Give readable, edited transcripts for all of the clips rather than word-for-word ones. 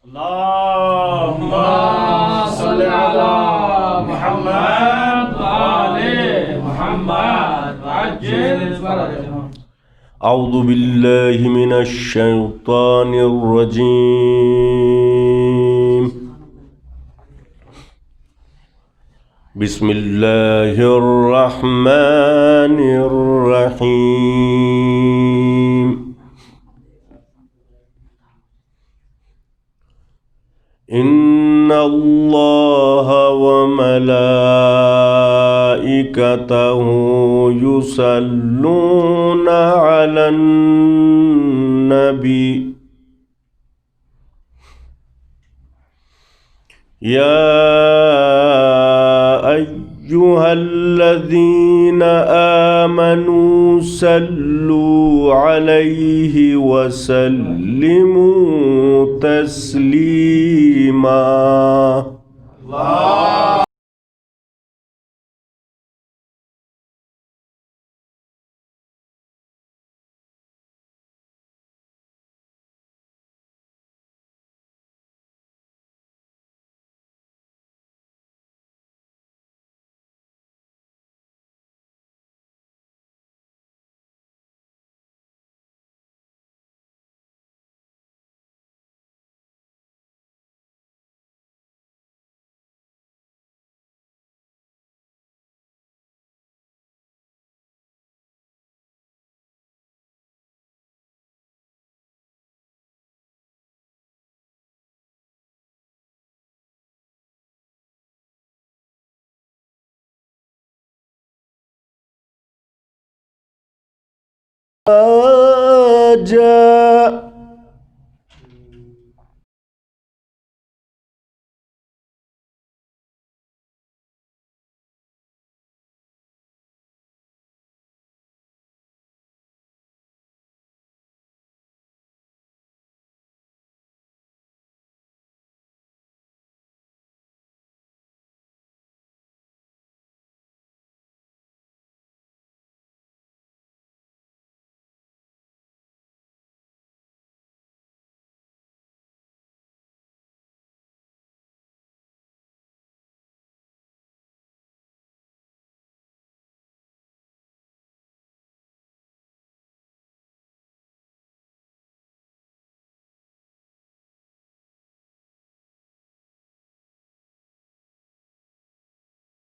اللهم صل على محمد وآل محمد وعجل فرجهم. أعوذ بالله من الشيطان الرجيم. بسم الله الرحمن الرحيم. إن الله وملائكته يصلون على النبي يا أيها الذين آمنوا صلوا عليه وسلموا تسليما. جاء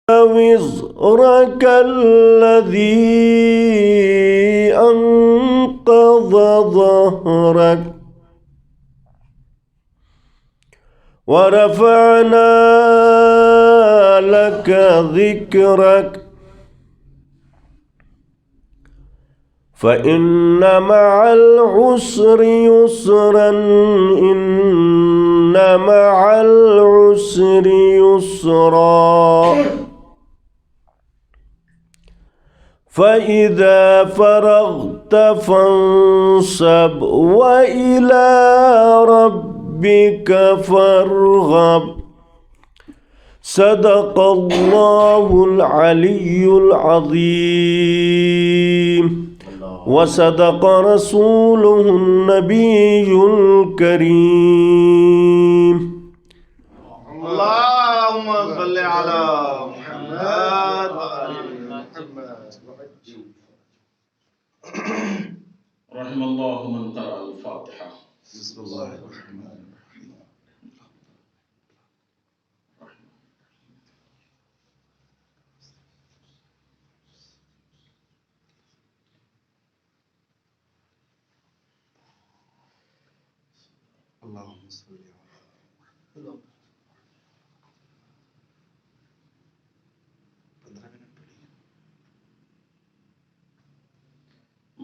وزرك الذي أنقض ظهرك ورفعنا لك ذكرك فإن مع العسر يسرا إن مع العسر يسرا فإذا فرغت فانصب وإلى ربك فارغب. صدق الله العلي العظيم وصدق رسوله النبي الكريم. اللهم صل على محمد وآل محمد. رحم الله من قرأ الفاتحة. بسم الله الرحمن الرحيم. اللهم صل على محمد.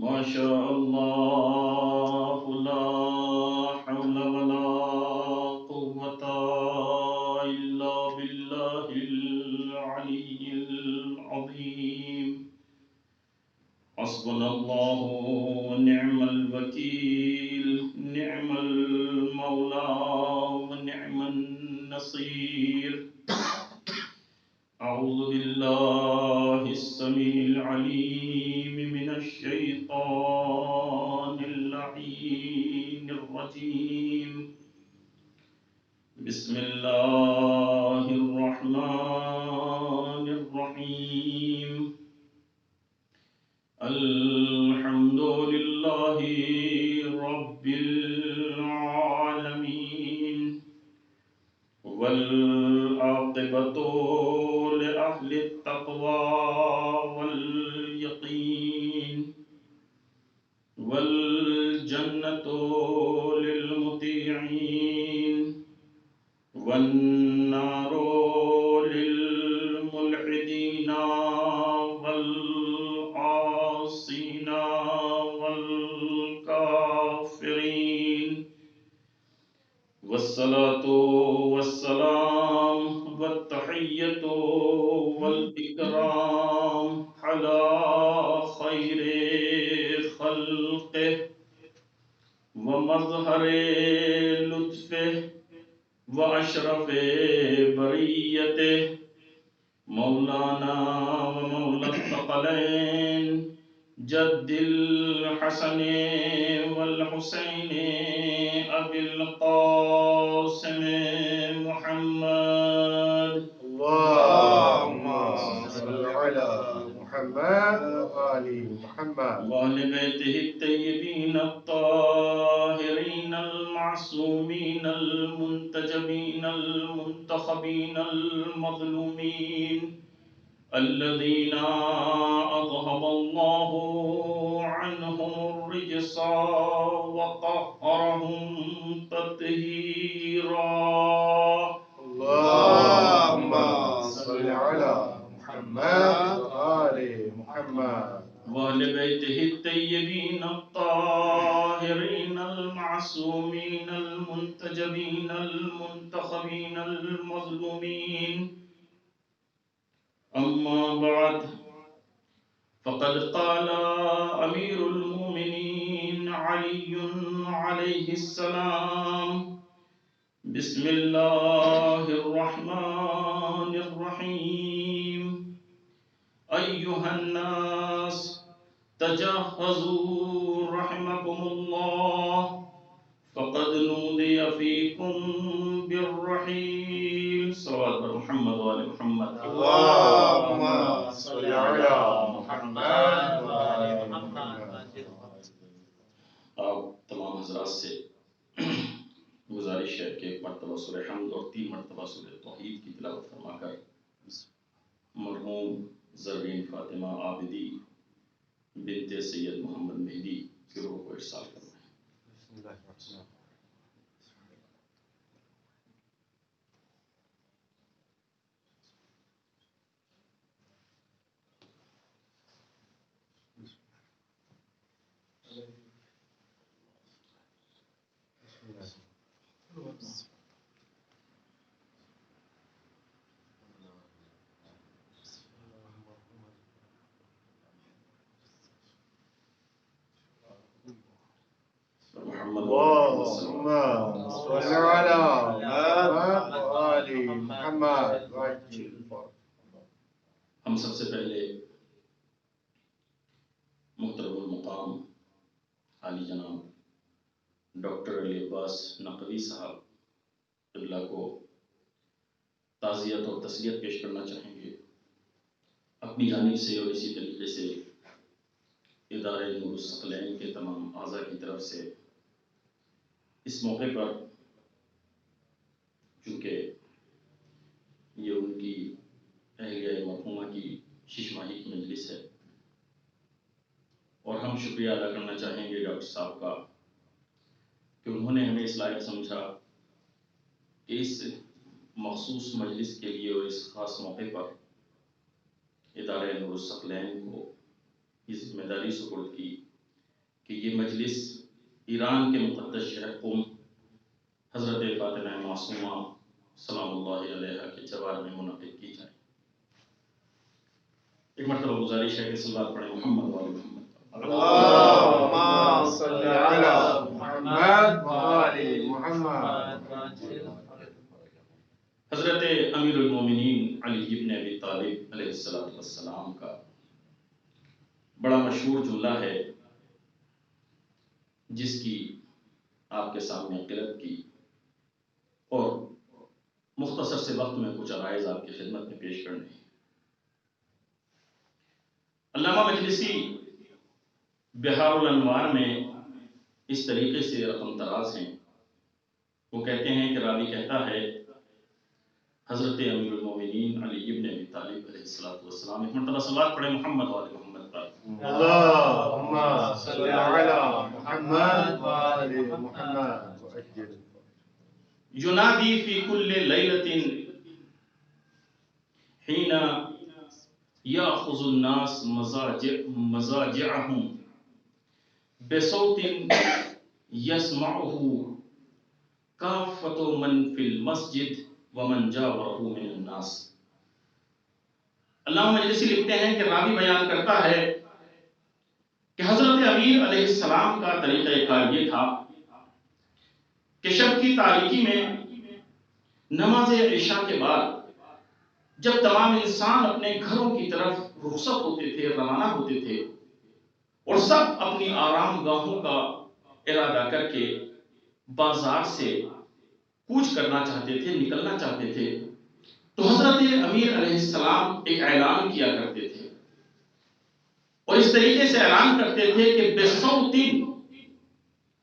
ما شاء الله لا حول ولا قوة إلا بالله العلي العظيم. حسبنا الله ونعم الوكيل، نعم المولى ونعم النصير. أعوذ بالله السميع العليم من الشيطان اللعين الرجيم. بسم الله الرحمن الرحيم الحمد لله رب العالمين والعاقبة لأهل التقوى واليقين والجنة للمطيعين والنار للملحدين والعاصين والكافرين والصلاة والسلام والتحية والإكرام على خير خلقه ومظهر لطفه وأشرف بريته مولانا ومولى الثقلين جد الحسن والحسين أبي القاسم محمد اللهم صل على محمد وآل محمد وآل بيته الطيبين الطاهرين المعصومين المنتجبين المنتخبين المظلومين الذين أذهب الله عنهم الرجس وطهرهم تطهيرا اللهم صل على محمد وآل محمد وأهل بيته الطيبين الطاهرين المعصومين المنتجبين المنتخبين المظلومين أما بعد فقد قال أمير المؤمنين علي عليه السلام بسم الله الرحمن الرحيم أيها الناس تجهزوا رحمكم الله فقد نودي فيكم بالرحيل صلوات محمد وآل محمد اللهم صل على محمد وآل محمد آپ تمام حضرات سے گزارش ہے کہ ایک مرتبہ سورہ حمد اور 3 مرتبہ سورہ توحید کی تلاوت فرما کر مرحوم زرین فاطمہ عابدی بنت سید محمد مہدی کی روح کو ارسال کرنا ہے. بسم الله الرحمن الرحيم محمد اللهم صل على محمد وآل محمد وعجل الفرج. ہم سب سے پہلے محترم المقام عالی جناب ڈاکٹر علی عباس نقوی صاحب قبلہ کو تعزیت اور تسلیت پیش کرنا چاہیں گے. اپنی جانب سے اور اسی طریقے سے ادارے نور الثقلین کے تمام اعضاء کی طرف سے اس موقع پر چونکہ یہ ان کی اہلیہ مرحومہ کی ششماہی کی مجلس ہے اور ہم شکریہ ادا کرنا چاہیں گے ڈاکٹر صاحب کا کہ انہوں نے ہمیں اس لائق سمجھا کہ اس مخصوص مجلس کے لیے اور اس خاص موقع پر ادارہ نور الثقلین کو یہ ذمہ داری سپرد کی کہ یہ مجلس ایران کے مقدس شہر قم حضرت فاطمہ معصومہ سلام اللہ علیہ کے جوار میں منعقد کی جائے. ایک مرتبہ گزارش ہے کہ صلوات پڑھیں محمد وآل محمد. اللهم صل على محمد وآل محمد. حضرت امیر المومنین علی ابن ابی طالب علیہ السلام کا بڑا مشہور جملہ ہے جس کی آپ کے سامنے قرأت کی اور مختصر سے وقت میں کچھ عرائض آپ کی خدمت میں پیش کرنے ہیں۔ علامہ مجلسی بہار الانوار میں اس طریقے سے رقم دراز ہیں۔ وہ کہتے ہیں کہ راوی کہتا ہے حضرت امیر المومنین علی ابن ابی طالب علیہ السلام، ایک مرتبہ صلوات پڑھے محمد و آل محمد پر۔ اللهم صل على محمد وآل محمد وعجل ینادی فی کل لیلۃ حین یاخذ الناس مضاجعهم بصوت یسمعه کافۃ من فی المسجد ومن جاورہ من الناس۔ علامہ مجلسی لکھتے ہیں کہ راوی بیان کرتا ہے کہ حضرت امیر علیہ السلام کا طریقہ کار یہ تھا کہ شب کی تاریکی میں نماز عشاء کے بعد جب تمام انسان اپنے گھروں کی طرف رخصت ہوتے تھے، روانہ ہوتے تھے، اور سب اپنی آرام گاہوں کا ارادہ کر کے بازار سے کوچ کرنا چاہتے تھے، نکلنا چاہتے تھے، تو حضرت امیر علیہ السلام ایک اعلان کیا کرتے تھے، اور اس طریقے سے اعلان کرتے تھے کہ بصوت،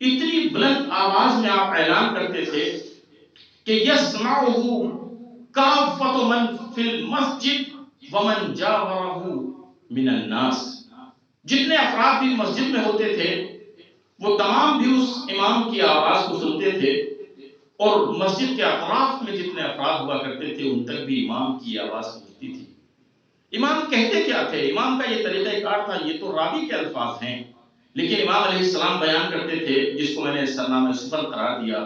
اتنی بلند آواز میں آپ اعلان کرتے تھے کہ یسمعہ کافۃ من فی المسجد ومن جاورہ من الناس، جتنے افراد بھی مسجد میں ہوتے تھے وہ تمام بھی اس امام کی آواز کو سنتے تھے، اور مسجد کے اطراف میں جتنے افراد ہوا کرتے تھے ان تک بھی امام کی آواز پہنچتی تھی۔ امام کہتے کیا تھے؟ امام کا یہ طریقہ کار تھا، یہ تو راوی کے الفاظ ہیں، لیکن امام علیہ السلام بیان کرتے تھے، جس کو میں نے سرنامہ سفر قرار دیا۔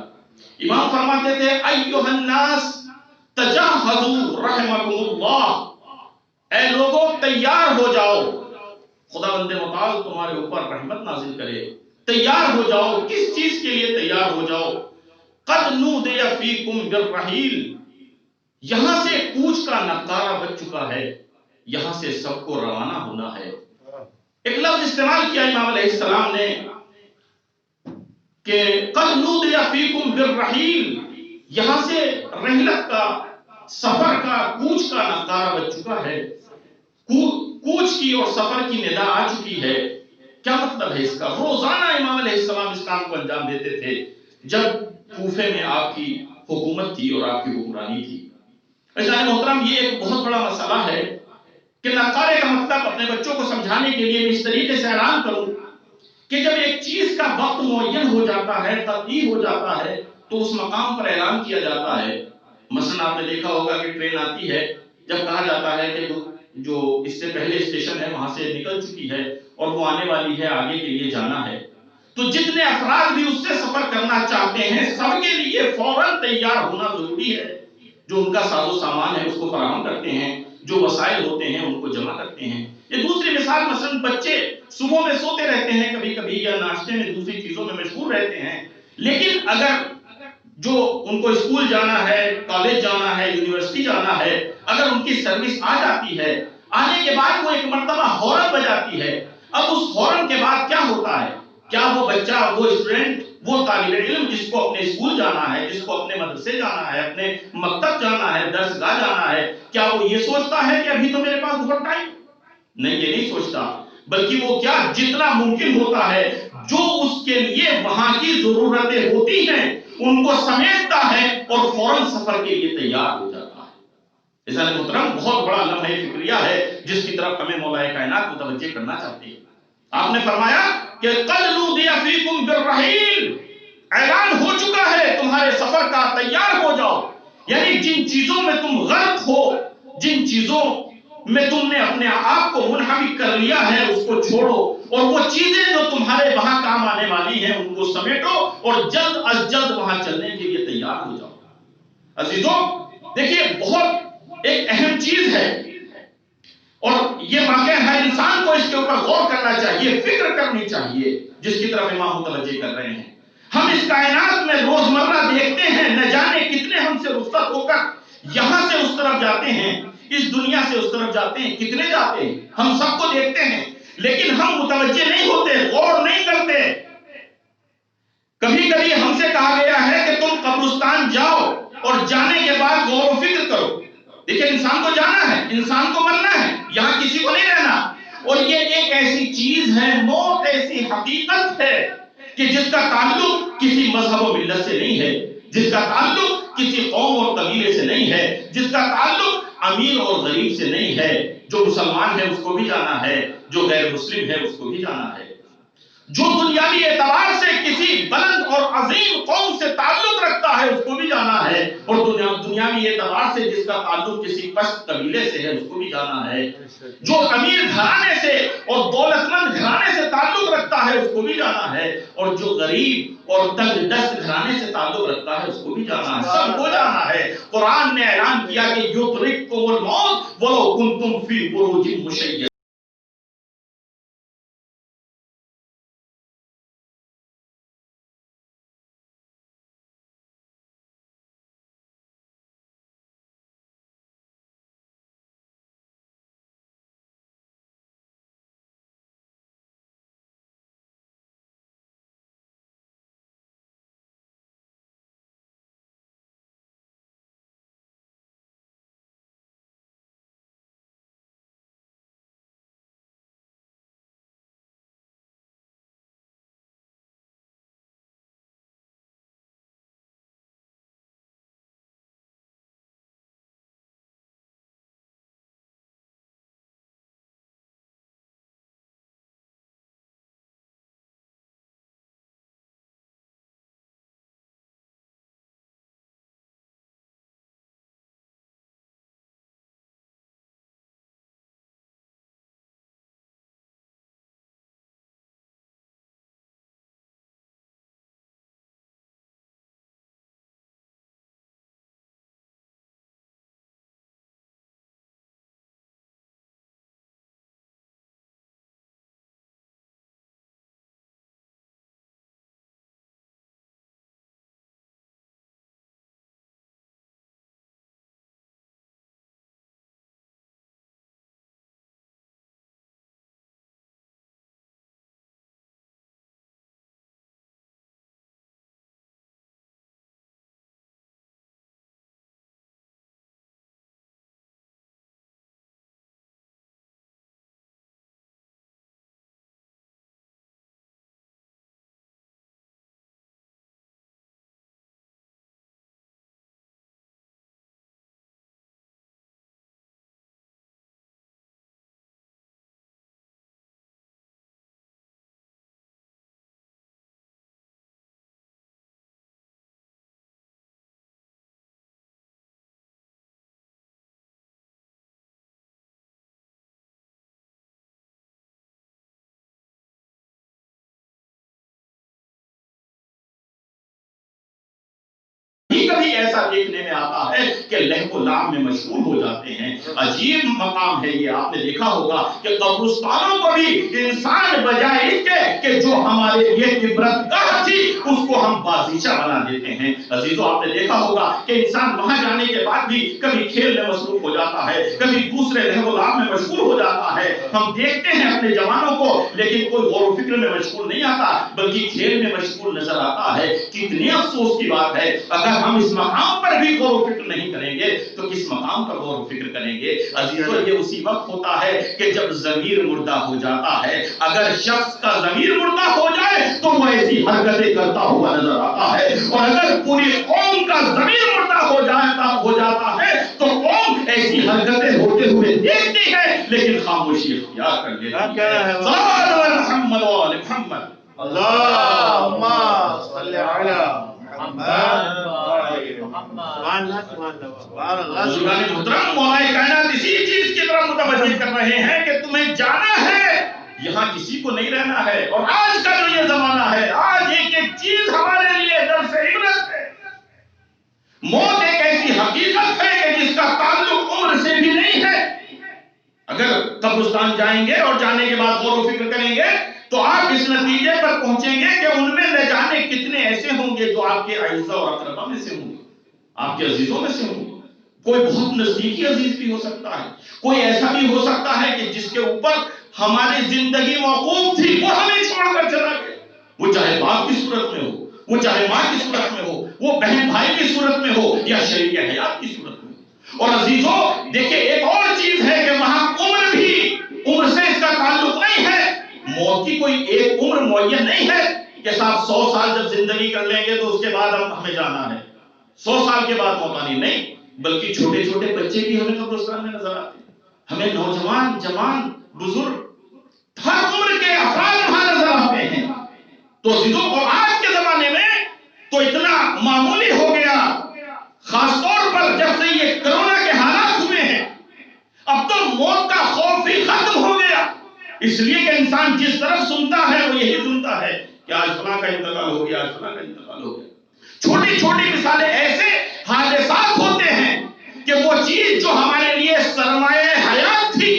امام فرماتے تھے ایھا الناس تجہزوا رحمکم اللہ، اے لوگو تیار ہو جاؤ، خداوند متعال تمہارے اوپر رحمت نازل کرے، تیار ہو جاؤ۔ کس چیز کے لیے تیار ہو جاؤ؟ قد نودی فیکم بالرحیل، یہاں سے کوچ کا نقارہ بج چکا ہے، یہاں سے سب کو روانہ ہونا ہے۔ ایک لفظ استعمال کیا امام علیہ السلام نے کہ قد نودی فیکم بالرحیل، یہاں سے رحلت کا، سفر کا، کوچ کا نقارہ بج چکا ہے، کوچ کی اور سفر کی ندا آ چکی ہے۔ کیا مطلب ہے اس کا؟ روزانہ امام علیہ السلام اس کام کو انجام دیتے تھے جب کوفے میں آپ کی حکومت تھی اور آپ کی حکمرانی تھی۔ عزیزان محترم، یہ ایک بہت بڑا مسئلہ ہے کہ نقارے کا مطلب اپنے بچوں کو سمجھانے کے لیے میں اس طریقے سے اعلان کروں کہ جب ایک چیز کا وقت معین ہو جاتا ہے، تقدیر ہو جاتا ہے، تو اس مقام پر اعلان کیا جاتا ہے۔ مثلا آپ نے دیکھا ہوگا کہ ٹرین آتی ہے، جب کہا جاتا ہے کہ جو اس سے پہلے اسٹیشن ہے وہاں سے نکل چکی ہے اور وہ آنے والی ہے، آگے کے لیے جانا ہے، تو جتنے افراد بھی اس سے سفر کرنا چاہتے ہیں سب کے لیے فوراً تیار ہونا ضروری ہے۔ جو ان کا ساز و سامان ہے اس کو فراہم کرتے ہیں، جو وسائل ہوتے ہیں ان کو جمع کرتے ہیں۔ یہ دوسری مثال، مثلا بچے صبح میں سوتے رہتے ہیں کبھی کبھی، یا ناشتے میں دوسری چیزوں میں مشغول رہتے ہیں، لیکن اگر جو ان کو اسکول جانا ہے، کالج جانا ہے، یونیورسٹی جانا ہے، اگر ان کی سروس آ جاتی ہے، آنے کے بعد وہ ایک مرتبہ ہارن بجاتی ہے، اب اس ہارن کے بعد کیا ہوتا ہے؟ کیا وہ بچہ، وہ اسٹوڈنٹ، وہ طالب علم جس کو اپنے اسکول جانا ہے، جس کو اپنے مدرسے جانا ہے، اپنے مکتب جانا ہے، درس گاہ جانا ہے، کیا وہ یہ سوچتا ہے کہ ابھی تو میرے پاس بہت ٹائم؟ نہیں، یہ نہیں سوچتا، بلکہ وہ کیا جتنا ممکن ہوتا ہے جو اس کے لیے وہاں کی ضرورتیں ہوتی ہیں ان کو سمیٹتا ہے اور فوراً سفر کے لیے تیار ہو جاتا ہے۔ عزیزان محترم، بہت بڑا لمحہ فکریہ ہے جس کی طرف ہمیں مولا کائنات متوجہ کرنا چاہتے ہیں۔ آپ نے فرمایا کہ قد نودی فیکم بالرحیل، اعلان ہو چکا ہے تمہارے سفر کا، تیار ہو جاؤ۔ یعنی جن چیزوں میں تم غرق ہو، جن چیزوں میں تم نے اپنے آپ کو منہمک کر لیا ہے اس کو چھوڑو، اور وہ چیزیں جو تمہارے وہاں کام آنے والی ہیں ان کو سمیٹو اور جلد از جلد وہاں چلنے کے لیے تیار ہو جاؤ۔ عزیزوں دیکھیے، بہت ایک اہم چیز ہے، اور یہ واقعہ ہر انسان کو اس کے اوپر غور کرنا چاہیے، فکر کرنی چاہیے، جس کی طرف امام متوجہ کر رہے ہیں۔ ہم اس کائنات میں روزمرہ دیکھتے ہیں، نہ جانے کتنے ہم سے رخصت ہو کر یہاں سے اس طرف جاتے ہیں، اس دنیا سے اس طرف جاتے ہیں، کتنے جاتے ہیں، ہم سب کو دیکھتے ہیں، لیکن ہم متوجہ نہیں ہوتے، غور نہیں کرتے۔ کبھی کبھی ہم سے کہا گیا ہے کہ تم قبرستان جاؤ اور جانے کے بعد غور و فکر دیکھیں انسان کو جانا ہے، انسان کو مرنا ہے، یہاں کسی کو نہیں رہنا. اور یہ ایک ایسی چیز ہے، موت ایسی حقیقت ہے کہ جس کا تعلق کسی مذہب و ملت سے نہیں ہے، جس کا تعلق کسی قوم اور قبیلے سے نہیں ہے، جس کا تعلق امیر اور غریب سے نہیں ہے. جو مسلمان ہے اس کو بھی جانا ہے، جو غیر مسلم ہے اس کو بھی جانا ہے. جو دنیاوی اعتبار سے کسی بلند اور عظیم قوم سے تعلق رکھتا ہے اس کو بھی جانا ہے، اور دنیاوی اعتبار سے جس کا تعلق کسی پشت قبیلے سے ہے اس کو بھی جانا ہے. جو امیر گھرانے سے اور دولت مند گھرانے سے تعلق رکھتا ہے اس کو بھی جانا ہے، اور جو غریب اور تنگ دست گھرانے سے تعلق رکھتا ہے اس کو بھی جانا ہے. سب کو جانا ہے. قرآن نے اعلان کیا کہ یدرککم الموت ولو کنتم فی بروج مشیدہ. کبھی ایسا دیکھنے میں آتا ہے کہ لہو و لعب میں مشغول ہو جاتے ہیں. عجیب مقام ہے یہ. آپ نے دیکھا ہوگا کہ قبرستانوں کو بھی انسان بجائے اس کے کہ جو ہمارے لیے عبرت گاہ تھی اس کو ہم بازیچہ بنا دیتے ہیں. عزیزو آپ نے دیکھا ہوگا کہ انسان وہاں جانے کے بعد بھی کبھی کھیل میں مصروف ہو جاتا ہے، کبھی دوسرے لہو و لعب میں مشغول ہو جاتا ہے. ہم دیکھتے ہیں اپنے جوانوں کو لیکن کوئی غور و فکر میں مشغول نہیں آتا بلکہ کھیل میں مشغول نظر آتا ہے. کتنے افسوس کی بات ہے. اگر ہم اس مقام پر بھی غور و فکر نہیں کریں گے تو کس مقام پر غور و فکر کریں گے؟ عزیزو یہ اسی وقت ہوتا ہے کہ جب ضمیر مردہ ہو جاتا ہے. اگر شخص کا ضمیر مردہ ہو جائے تو وہ ایسی حرکتیں کرتا ہوا نظر آتا ہے، اور اگر پوری قوم کا ضمیر مردہ ہو جاتا ہے تو قوم ایسی حرکتیں ہوتے ہوئے دیکھتی ہے لیکن خاموشی اختیار کر لیتی ہے. صلی محمد و آل محمد. اللهم صل على محمد. بزرگان محترم، مولا کائنات اسی چیز کی طرف متوجہ کر رہے ہیں کہ تمہیں جانا ہے، یہاں کسی کو نہیں رہنا ہے. اور آج کا جو یہ زمانہ ہے، آج ایک ایک چیز ہمارے لیے درس عبرت ہے. موت ایک ایسی حقیقت ہے کہ جس کا تعلق عمر سے بھی نہیں ہے. اگر قبرستان جائیں گے اور جانے کے بعد غور و فکر کریں گے تو آپ اس نتیجے پر پہنچیں گے کہ ان میں نہ جانے کتنے ایسے ہوں گے جو آپ کے اعزاء اور اقربا میں سے ہوں گے، آپ کے عزیزوں میں سے ہوں گے. کوئی بہت نزدیکی عزیز بھی ہو سکتا ہے، کوئی ایسا بھی ہو سکتا ہے کہ جس کے اوپر ہماری زندگی موقوف تھی وہ ہمیں چھوڑ کر چلا گیا. وہ چاہے باپ کی صورت میں ہو، وہ چاہے ماں کی صورت میں ہو، وہ بہن بھائی کی صورت میں ہو یا شریک حیات کی صورت میں ہو. اور عزیزوں دیکھیں ایک اور چیز ہے کہ وہاں عمر سے اس کا تعلق نہیں ہے. موت کی کوئی ایک عمر معین نہیں ہے کہ صاحب 100 سال جب زندگی کر لیں گے تو اس کے بعد ہمیں جانا ہے, 100 سال کے بعد موت آنی نہیں, بلکہ چھوٹے چھوٹے بچے بھی ہمیں قبرستان میں نظر آتے ہیں, ہمیں نوجوان, جوان, بزرگ, ہر عمر کے افراد وہاں نظر آتے ہیں. تو عزیزوں اور آج کے زمانے میں تو اتنا معمولی ہو گیا, خاص طور پر جب سے یہ کرونا کے حالات ہوئے ہیں, اب تو موت کا خوف بھی ختم ہو گیا, اس لیے کہ انسان جس طرف سنتا ہے وہ یہی سنتا ہے کہ آج فلاں کا انتقال ہو گیا, آج فلاں کا انتقال ہو گیا. چھوٹی چھوٹی مثالیں ایسے حادثات ہوتے ہیں کہ وہ چیز جو ہمارے لیے سرمایہ حیات تھی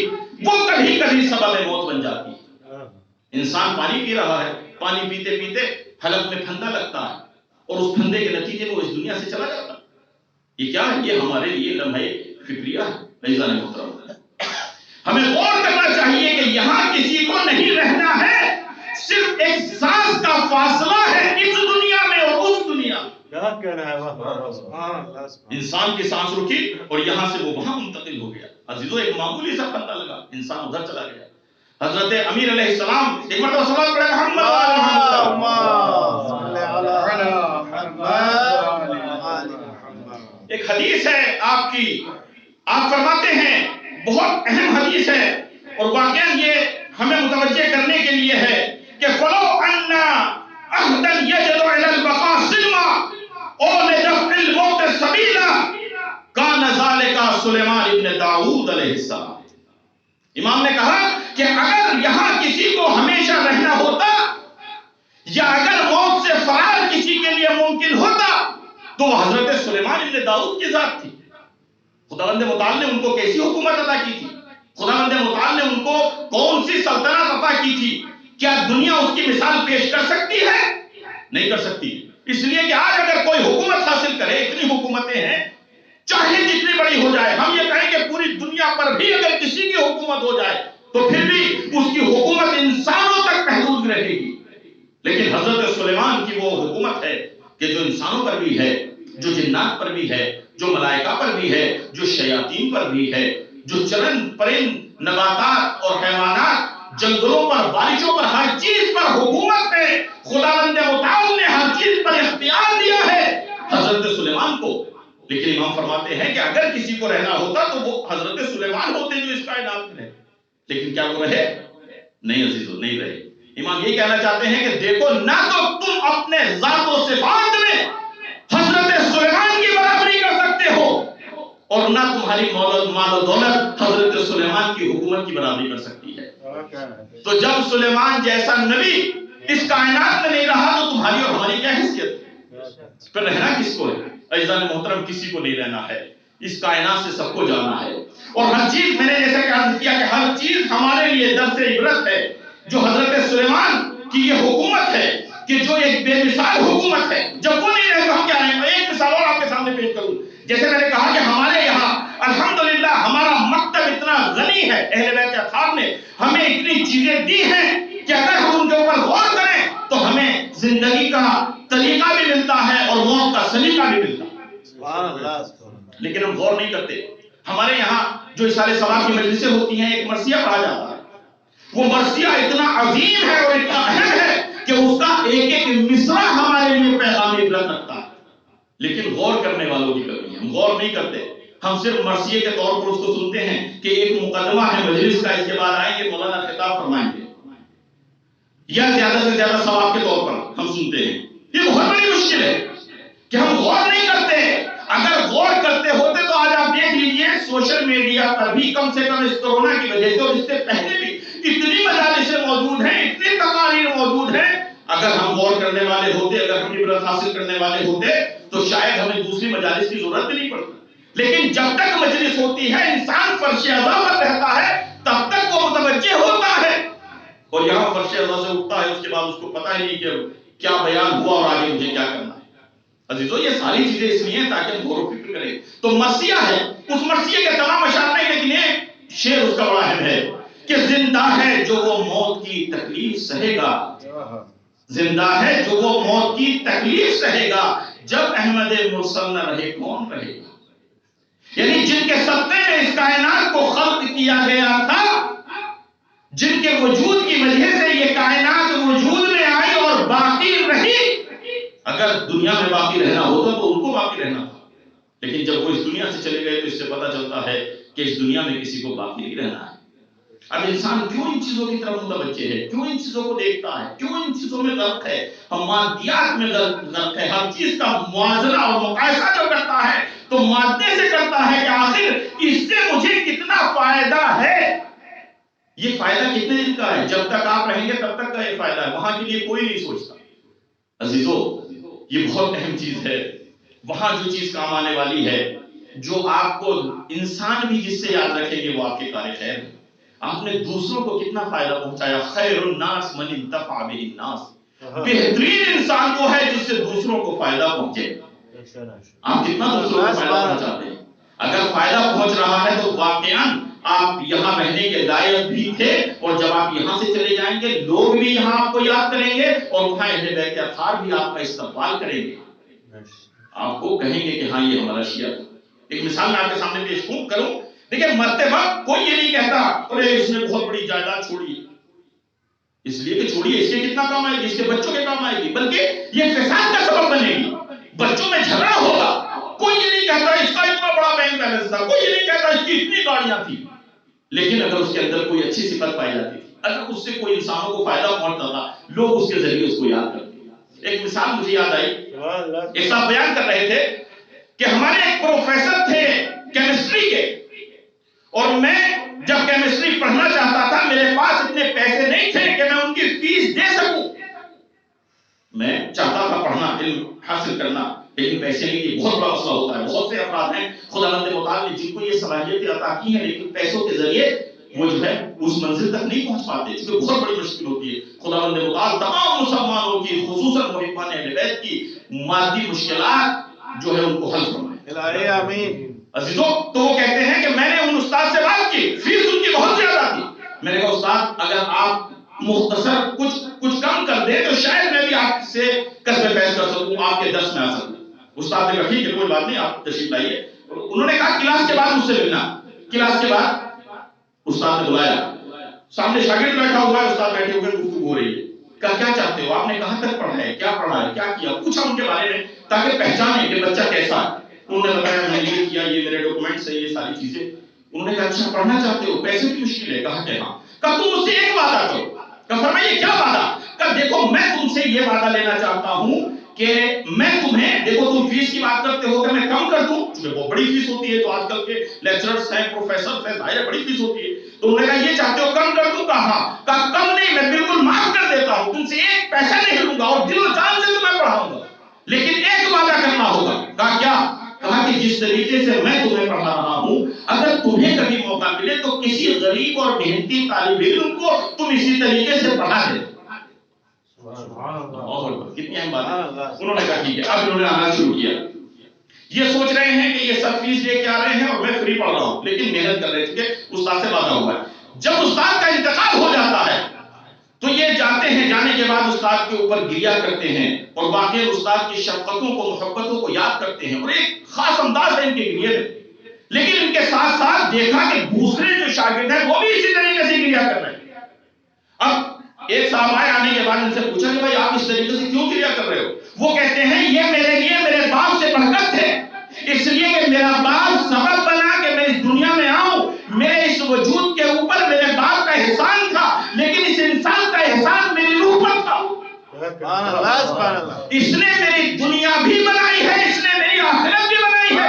وہ کبھی کبھی سبب موت بن جاتی ہے. انسان پانی پی رہا ہے, پانی پیتے پیتے حلق میں پھندا لگتا ہے اور اس پھندے کے نتیجے میں وہ اس دنیا سے چلا جاتا ہے. یہ کیا ہے؟ یہ ہمارے لیے لمحہ فکریہ ہے. عزیزان محترم, ہمیں غور کرنا چاہیے کہ یہاں کسی کو نہیں رہنا ہے, صرف ایک سانس کا فاصلہ ہے اس دنیا میں اور اس دنیا میں. انسان کی سانس رکی اور یہاں سے وہ وہاں منتقل ہو گیا. عزیزو ایک معمولی سا پھندا لگا, انسان ادھر چلا گیا. حضرت امیر علیہ السلام ایک مرتبہ صلوات پڑھے محمد. ایک حدیث ہے آپ کی, آپ فرماتے ہیں بہت اہم حدیث ہے اور واقعا یہ ہمیں متوجہ کرنے کے لیے ہے کہ فلو ان احدا یجد الی البقاء سلما او لدفع الموت سبیلا کان ذلک سلیمان ابن داؤد علیہ السلام. امام نے کہا کہ اگر یہاں کسی کو ہمیشہ رہنا ہوتا یا اگر موت سے فرار کسی کے لیے ممکن ہوتا تو وہ حضرت سلیمان ابن داؤد کی ذات تھی. خداوند متعال نے ان کو کیسی حکومت عطا کی تھی, خداوند متعال نے ان کو کون سی سلطنت عطا کی تھی, کیا دنیا اس کی مثال پیش کر سکتی ہے؟ نہیں کر سکتی. اس لیے کہ آج اگر کوئی حکومت حاصل کرے, اتنی حکومتیں ہیں چاہے جتنی بڑی ہو جائے, ہم یہ کہیں کہ پوری دنیا پر بھی اگر کسی کی حکومت ہو جائے تو پھر بھی اس کی حکومت انسانوں تک محدود رہے گی. لیکن حضرت سلیمان کی وہ حکومت ہے کہ جو انسانوں پر بھی ہے, جو جنات پر بھی ہے, جو ملائکہ پر بھی ہے, جو شیاطین پر بھی ہے, جو چرند پرند نباتات اور حیوانات, جنگلوں پر, بارشوں پر, ہر چیز پر حکومت ہے. خداوند متعال نے ہر چیز پر اختیار دیا ہے حضرت سلیمان کو. لیکن امام فرماتے ہیں کہ اگر کسی کو رہنا ہوتا تو وہ حضرت سلیمان ہوتے جو اس کائنات میں رہے. لیکن کیا وہ رہے؟ نہیں عزیزو, نہیں رہے. امام یہ کہنا چاہتے ہیں کہ دیکھو نہ تو تم اپنے ذات و صفات میں حضرت سلیمان کی برابری کر سکتے ہو اور نہ تمہاری مال و دولت حضرت سلیمان کی حکومت کی برابری کر سکتی ہے. تو جب سلیمان جیسا نبی اس کائنات میں نہیں رہا تو تمہاری اور ہماری کیا حیثیت؟ پھر رہنا کس کو ہے؟ عزیزان محترم, کسی کو نہیں رہنا ہے, اس کائنات سے سب کو جانا ہے. اور ہر چیز, میں نے جیسا کہ عرض کیا کہ ہر چیز ہمارے لیے درس عبرت ہے. جو حضرت سلیمان کی یہ حکومت ہے کہ جو ایک بے مثال حکومت ہے, جب وہ نہیں رہے تو ہم کیا رہیں گے؟ ایک مثال اور آپ کے سامنے پیش کروں. جیسے میں نے کہا کہ ہمارے یہاں الحمدللہ ہمارا مکتب اتنا غنی ہے, اہل بیت اطہار نے ہمیں اتنی چیزیں دی ہیں کہ اگر ہم ان کے اوپر غور کریں تو ہمیں زندگی کا طریقہ بھی ملتا ہے اور موت کا سلیقہ بھی ملتا ہے. لیکن ہم غور نہیں کرتے. ہمارے یہاں جو اشارے ثواب کی مجلسیں ہوتی ہیں, ایک مرثیہ پڑھا جاتا ہے. وہ مرثیہ اتنا عظیم ہے اور اتنا اہم ہے کہ اس کا ایک ایک مصرع ہمارے لیے پیغام عبرت رکھتا ہے. لیکن غور کرنے والوں کی کمی ہے, ہم غور نہیں کرتے. ہم صرف مرثیے کے طور پر اس کو سنتے ہیں کہ ایک مقدمہ ہے مجلس کا, اس کے بعد آئیں گے مولانا خطاب فرمائیں گے, یا زیادہ سے زیادہ ثواب کے طور پر ہم سنتے ہیں. یہ بہت بڑی مشکل ہے کہ ہم غور نہیں کرتے. اگر غور کرتے ہوتے تو آج آپ دیکھ لیجئے سوشل میڈیا پر بھی کم سے کم اس کورونا کی وجہ سے اور اس سے پہلے بھی اتنی مجالسیں موجود ہیں, اتنی تقاریر موجود ہیں. اگر ہم غور کرنے والے ہوتے, اگر ہم عبرت حاصل کرنے والے ہوتے تو شاید ہمیں دوسری مجالس کی ضرورت بھی نہیں پڑتی. لیکن جب تک مجلس ہوتی ہے, انسان فرش اعضاء پر رہتا ہے, تب تک وہ متوجہ ہوتا ہے اور یہاں فرش اعضاء سے اٹھتا ہے, اس کے بعد اس کو پتہ ہی نہیں کہ کیا بیان ہوا اور آگے مجھے کیا کرنا ہے. عزیزو یہ ساری چیزیں اس لیے ہیں تاکہ ہم غور و فکر کریں. تو مرثیہ ہے, اس مرثیے کے تمام اشعار نہیں, لیکن ایک شعر اس کا بڑا اہم ہے کہ زندہ ہے جو وہ موت کی تکلیف سہے گا, زندہ ہے جو وہ موت کی تکلیف سہے گا, جب احمد مرسل نہ رہے کون رہے گا. یعنی جن کے صدقے میں اس کائنات کو خلق کیا گیا تھا، جن کے وجود کی وجہ سے یہ کائنات وجود میں آئی اور باقی رہی. اگر دنیا میں باقی رہنا ہوتا تو ان کو باقی رہنا تھا، لیکن جب وہ اس دنیا سے چلے گئے تو اس سے پتہ چلتا ہے کہ اس دنیا میں کسی کو باقی نہیں رہنا ہے. اب انسان کیوں ان چیزوں کی طرف متوجہ ہے، کیوں ان چیزوں کو دیکھتا ہے، کیوں ان چیزوں میں غرق ہے؟ ہم مادیات میں غرق ہے. ہر چیز کا موازنہ اور مقایسہ جو کرتا ہے تو مادے سے کرتا ہے کہ آخر اس سے مجھے کتنا فائدہ ہے. یہ فائدہ کتنے دن کا ہے؟ جب تک آپ رہیں گے تب تک کا یہ فائدہ ہے، وہاں کے لیے کوئی نہیں سوچتا. عزیزو، یہ بہت اہم چیز ہے. وہاں جو چیز کام آنے والی ہے، جو آپ کو انسان بھی جس سے یاد رکھیں گے وہ آپ کے کار خیر ہے. آپ نے دوسروں کو کتنا فائدہ پہنچایا. خیر الناس من انتفع به الناس. بہترین انسان وہ ہے جس سے دوسروں کو فائدہ پہنچے. آپ کتنا دوسروں کو فائدہ پہنچاتے ہیں؟ اگر فائدہ پہنچ رہا ہے تو واقعاً آپ یہاں رہنے کے لائق بھی تھے، اور جب آپ یہاں سے چلے جائیں گے لوگ بھی یہاں آپ کو یاد کریں گے، اور وہاں اہل بیت اطہار بھی آپ کا استقبال کریں گے. آپ کو کہیں گے کہ ہاں یہ ہمارا شیعہ تھا. ایک مثال میں آپ کے سامنے پیش کروں. دیکھیں، مرتے وقت کوئی یہ نہیں کہتا ارے اس نے بہت بڑی جائیداد چھوڑی، اس لیے کہ چھوڑی اس کے کتنا کام آئے گی، اس کے بچوں کے کام آئے گی، بلکہ یہ فساد کا سبب بنے گی، بچوں میں جھگڑا ہوگا. کوئی یہ نہیں کہتا اس کا اتنا بڑا بینک بیلنس تھا، کوئی یہ نہیں کہتا اس کی اتنی گاڑیاں تھی. لیکن اگر اس کے اندر کوئی اچھی صفت پائی جاتی تھی، اگر اس سے کوئی انسانوں کو فائدہ پہنچتا تھا، لوگ اس کے ذریعے اس کو یاد کرتے. ایک مثال مجھے یاد آئی. ایک صاحب بیان کر رہے تھے کہ ہمارے ایک پروفیسر تھے کیمسٹری کے، اور میں جب کیمسٹری پڑھنا چاہتا تھا میرے پاس اتنے پیسے نہیں تھے کہ میں ان کی فیس دے سکوں. میں چاہتا تھا پڑھنا، علم حاصل کرنا، لیکن پیسے نہیں تھے. بہت بڑا مسئلہ ہوتا ہے. بہت سے افراد ہیں خداوند متعال نے جن کو یہ صلاحیتیں عطا کی ہیں، لیکن پیسوں کے ذریعے وہ جو ہے اس منزل تک نہیں پہنچ پاتے، کیونکہ بہت بڑی مشکل ہوتی ہے. خداوند متعال تمام مسلمانوں کی، خصوصاً محبان اہل بیت کی مادی مشکلات جو ہے ان کو حل فرمائے. آمین. عزیزو، تو وہ کہتے ہیں کہ میں نے ان استاد سے بات کی، فیس ان کی بہت زیادہ تھی. میں نے کہا استاد اگر آپ مختصر کچھ کم کر دیں تو شاید میں بھی آپ سے قصب فیض کر سکوں، آپ کے درس میں آ سکوں. استاد نے کہا ٹھیک ہے کوئی بات نہیں، آپ تشریف لائیے. انہوں نے کہا کلاس کے بعد مجھ سے ملنا. کلاس کے بعد استاد نے بلایا، سامنے شاگرد بیٹھا ہوا ہے، استاد بیٹھے ہوئے گفتگو ہو رہی ہے. کہا کیا چاہتے ہو، آپ نے کہاں تک پڑھا ہے، کیا پڑھا ہے، کیا کیا، پوچھا ان کے بارے میں تاکہ پہچانے کہ بچہ کیسا ہے. انہوں نے بتایا میں نے یہ کیا، یہ میرے ڈاکومنٹس ہیں، یہ ساری چیزیں. انہوں نے کہا اچھا پڑھنا چاہتے ہو، پیسے کی مشکل ہے. کہا کہ ہاں. کہا تم مجھ سے ایک وعدہ کرو. کہا فرمائیے کیا وعدہ؟ کہا دیکھو میں تم سے یہ وعدہ لینا چاہتا ہوں کہ میں تمہیں، دیکھو تم فیس کی بات کرتے ہو کہ میں کم کر دوں، کیونکہ وہ بڑی فیس ہوتی ہے، تو آج کل کے لیکچررز ہیں، پروفیسرز ہیں، ظاہر ہے بڑی فیس ہوتی ہے. تو انہوں نے کہا یہ چاہتے ہو کم کر دوں؟ کہا ہاں. کہا کم نہیں، میں بالکل معاف کر دیتا ہوں، تم سے ایک پیسہ نہیں لوں گا اور دل و جان سے تمہیں پڑھاؤں گا، لیکن ایک وعدہ کرنا ہوگا. کہا کیا؟ کہا کہ جس طریقے سے میں تمہیں پڑھا رہا ہوں، اگر تمہیں کبھی موقع ملے تو کسی غریب اور محنتی طالب علم کو تم اسی طریقے سے پڑھا دے. کتنی اہم بات ہے. انہوں نے کہا ٹھیک ہے. اب انہوں نے آنا شروع کیا. یہ سوچ رہے ہیں کہ یہ سب فیس لے کے آ رہے ہیں اور میں فری پڑھ رہا ہوں، لیکن محنت کر رہے تھے، استاد سے وعدہ ہوا ہے. جب استاد کا انتقال ہو جاتا ہے تو یہ جاتے ہیں، جانے کے بعد استاد کے اوپر گریا کرتے ہیں اور واقعی استاد کی شفقتوں کو، محبتوں کو یاد کرتے ہیں، اور ایک خاص انداز ہے ان کے گریے میں. لیکن ان کے ساتھ ساتھ دیکھا کہ دوسرے جو شاگرد ہیں وہ بھی اسی طریقے سے گریا کر رہے ہیں. اب ایک صاحب آئے، آنے کے بعد ان سے پوچھا کہ بھائی آپ اس طریقے سے کیوں گریا کر رہے ہو؟ وہ کہتے ہیں یہ میرے لیے میرے باپ سے بڑھ کر تھے، اس لیے کہ میرا باپ سبب بنا کہ میں اس دنیا میں آؤں. میرے اس وجود کے اوپر میرے باپ کا احسان تھا، لیکن اس انسان کا احسان میری روح پر تھا. اس نے میری دنیا بھی بنائی ہے، اس نے میری آخرت بھی بنائی ہے.